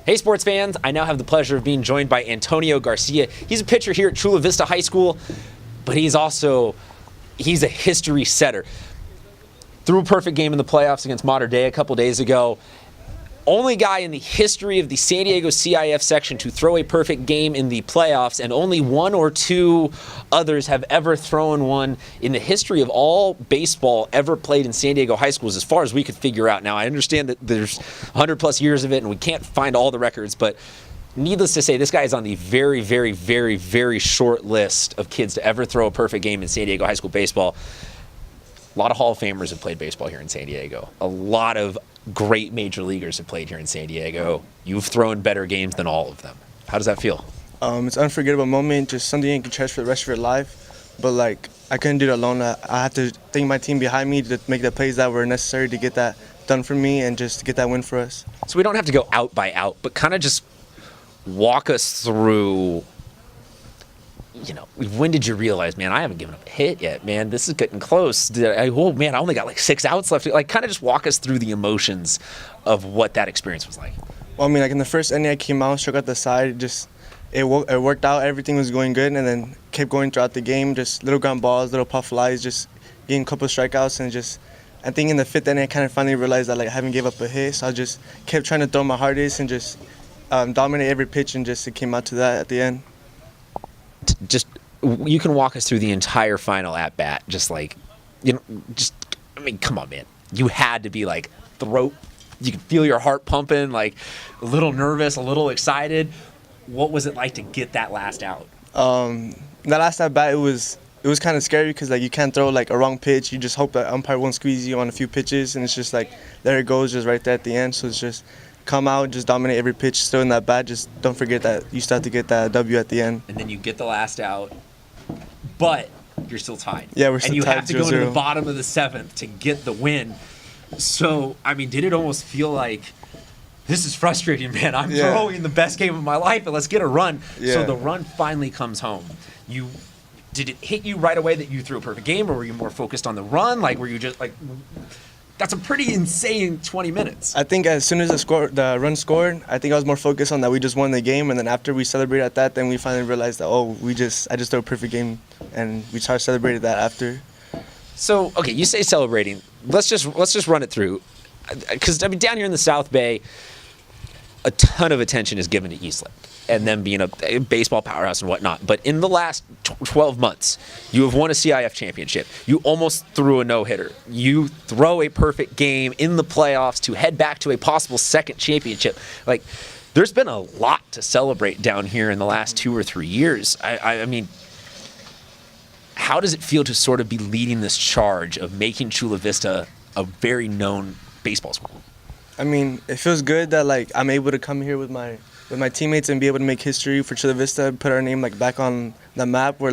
Hey sports fans, I now have the pleasure of being joined by Antonio Garcia. He's a pitcher here at Chula Vista High School, but he's a history setter. Threw a perfect game in the playoffs against Mater Dei a couple days ago. Only guy in the history of the San Diego CIF section to throw a perfect game in the playoffs, and only one or two others have ever thrown one in the history of all baseball ever played in San Diego high schools, as far as we could figure out. Now, I understand that there's 100 plus years of it, and we can't find all the records, but needless to say, this guy is on the very, very, very, very short list of kids to ever throw a perfect game in San Diego high school baseball. A lot of Hall of Famers have played baseball here in San Diego. A lot of great major leaguers have played here in San Diego. You've thrown better games than all of them. How does that feel? It's an unforgettable moment, just something you can cherish for the rest of your life. But I couldn't do it alone. I had to thank my team behind me to make the plays that were necessary to get that done for me and just to get that win for us. So we don't have to go out by out, but kind of just walk us through, when did you realize, man, I haven't given up a hit yet, man. This is getting close. I only got 6 outs left. Kind of just walk us through the emotions of what that experience was like. Well, in the first inning I came out, struck out the side, it worked out. Everything was going good, and then kept going throughout the game. Just little ground balls, little pop flies, just getting a couple of strikeouts, and I think in the 5th inning I kind of finally realized that I haven't gave up a hit. So I just kept trying to throw my hardest and just dominate every pitch, and it came out to that at the end. You can walk us through the entire final at bat. Come on, man. You had to be throat. You could feel your heart pumping, a little nervous, a little excited. What was it like to get that last out? That last at bat, it was kind of scary because you can't throw a wrong pitch. You just hope that umpire won't squeeze you on a few pitches, and it's just there it goes, just right there at the end. So it's just come out, just dominate every pitch, still in that bat. Just don't forget that you still have to get that W at the end. And then you get the last out, but you're still tied. Yeah, we're still tied. And you have to 0-0. go into the bottom of the 7th to get the win. So, did it almost feel like, this is frustrating, man. I'm throwing the best game of my life, and let's get a run. Yeah. So the run finally comes home. Did it hit you right away that you threw a perfect game, or were you more focused on the run? Were you just that's a pretty insane 20 minutes. I think as soon as the run scored, I think I was more focused on that we just won the game, and then after we celebrated at that, then we finally realized that I just threw a perfect game, and we started celebrating that after. So okay, you say celebrating. Let's just run it through, because down here in the South Bay, a ton of attention is given to Eastlake and them being a baseball powerhouse and whatnot. But in the last 12 months, you have won a CIF championship. You almost threw a no-hitter. You throw a perfect game in the playoffs to head back to a possible second championship. There's been a lot to celebrate down here in the last 2 or 3 years. How does it feel to sort of be leading this charge of making Chula Vista a very known baseball school? It feels good that I'm able to come here with my teammates and be able to make history for Chula Vista, put our name back on the map. Where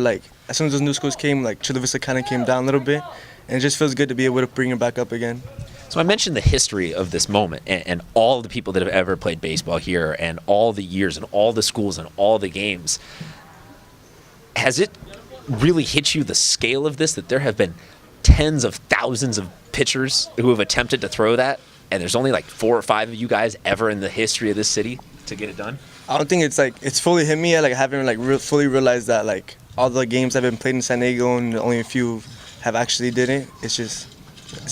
as soon as those new schools came, Chula Vista kind of came down a little bit, and it just feels good to be able to bring it back up again. So I mentioned the history of this moment and all the people that have ever played baseball here, and all the years and all the schools and all the games. Has it really hit you the scale of this, that there have been tens of thousands of pitchers who have attempted to throw that, and there's only 4 or 5 of you guys ever in the history of this city to get it done? I don't think it's fully hit me yet. I haven't fully realized that all the games I've been played in San Diego and only a few have actually did it. It's just.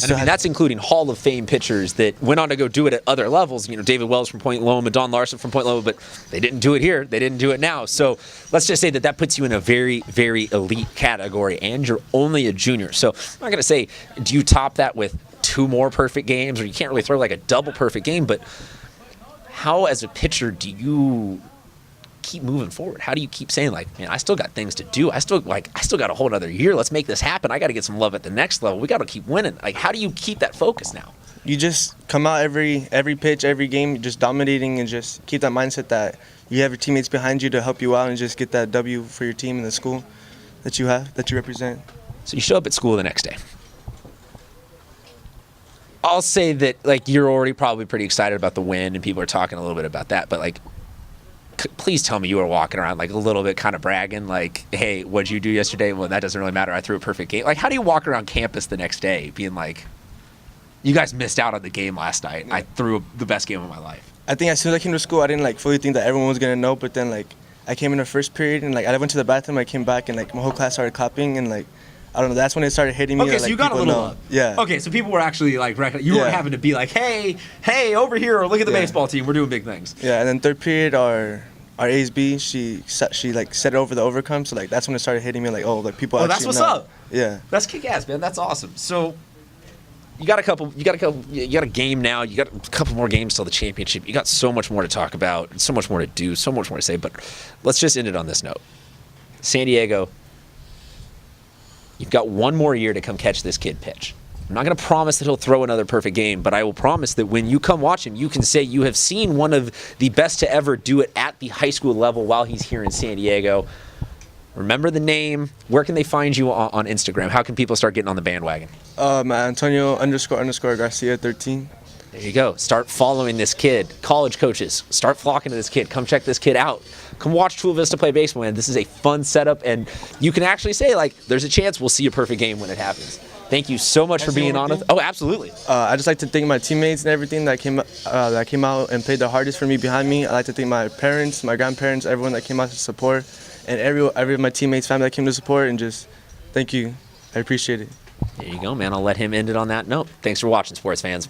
And that's including Hall of Fame pitchers that went on to go do it at other levels. David Wells from Point Loma, Don Larson from Point Loma, but they didn't do it here. They didn't do it now. So let's just say that puts you in a very, very elite category, and you're only a junior. So I'm not going to say, do you top that with 2 more perfect games, or you can't really throw a double perfect game, but how as a pitcher do you keep moving forward? How do you keep saying man, I still got things to do. I still got a whole other year. Let's make this happen. I got to get some love at the next level. We got to keep winning. How do you keep that focus now? You just come out every pitch, every game, just dominating, and just keep that mindset that you have your teammates behind you to help you out and just get that W for your team and the school that you represent. So you show up at school the next day. I'll say that you're already probably pretty excited about the win, and people are talking a little bit about that, but please tell me you were walking around a little bit kind of bragging, hey, what'd you do yesterday? Well, that doesn't really matter. I threw a perfect game. How do you walk around campus the next day being you guys missed out on the game last night. I threw the best game of my life? I think as soon as I came to school, I didn't like fully think that everyone was gonna know. But then like I came in the first period and like I went to the bathroom. I came back and like my whole class started clapping and like I don't know. That's when it started hitting me. Okay, that, so like, you got a people little know. love. Yeah. Okay, so people were actually like, you weren't having to be like, hey, over here, or look at the Yeah. baseball team. We're doing big things. Yeah, and then third period, our ASB, she like set it over the overcome. So like that's when it started hitting me. Like, oh, like people. Oh, actually that's what's know. up. Yeah. That's kick ass, man. That's awesome. So you got a game now. You got a couple more games till the championship. You got so much more to talk about, so much more to do, so much more to say. But let's just end it on this note. San Diego, you've got one more year to come catch this kid pitch. I'm not going to promise that he'll throw another perfect game, but I will promise that when you come watch him, you can say you have seen one of the best to ever do it at the high school level while he's here in San Diego. Remember the name. Where can they find you on Instagram? How can people start getting on the bandwagon? Antonio _ Garcia 13. There you go. Start following this kid. College coaches, start flocking to this kid. Come check this kid out. Come watch Chula Vista play baseball, man. This is a fun setup, and you can actually say, like, there's a chance we'll see a perfect game when it happens. Thank you so much for being on. Oh, absolutely. I just like to thank my teammates and everything that came out and played the hardest for me behind me. I like to thank my parents, my grandparents, everyone that came out to support, and every of my teammates, family that came to support, and just thank you. I appreciate it. There you go, man. I'll let him end it on that note. Thanks for watching, sports fans.